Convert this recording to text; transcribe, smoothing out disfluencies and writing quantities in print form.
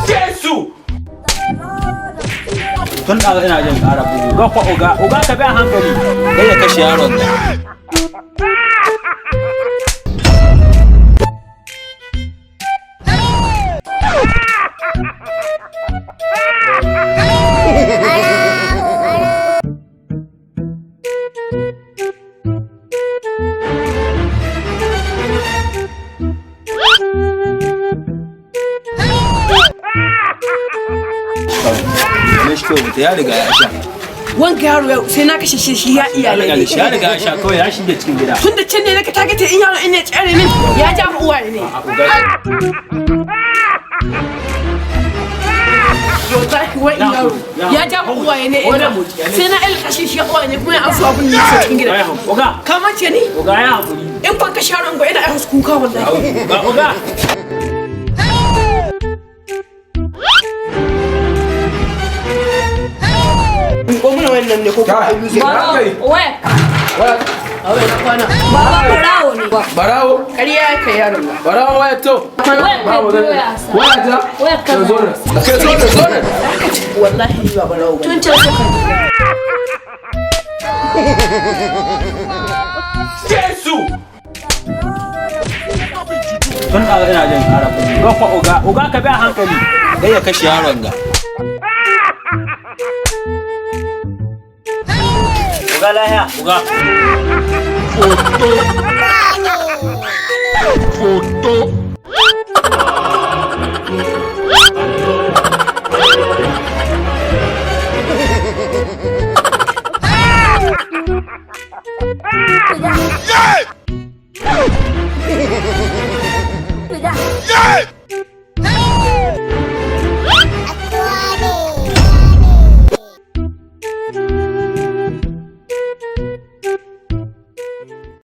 Jesu! Tun da ina jin ƙara bugu ga kwa uga ka bi a hankali kai ya kashe yaron da. Ya riga ya sha. Wanka yaro sai na kashe shi ya iyalai. Ya riga ya sha kawai ya shige cikin gida. Tun da can ne naka tagata in yaro in ya tsare min ya ja mu uwaye ne. Wallahi wai yaro ya ja mu uwaye ne. Sai na el kashe shi ya uwaye ne kuma an so abun da yake cikin gida. Oga, kamar ce ni? Oga ya hakuri. In ban kashe yaron go ina ai kuka wallahi. Oga. Wannan ne ko ka yi Barawo, waya. Awai na kwana. Barawo ne. Barawo? Kariya ka yaron nan. Barawo waya to? Waya ta. Waya ta? Waya ka. Zo ne. Kai zo ne. Wallahi ba barawo ba. Tun can suka. Jesu! Tun da ina jin ƙara bugu ga kwa uga ka bi a hankali kai ya kashe yaron ga. Uga lahiya, uga.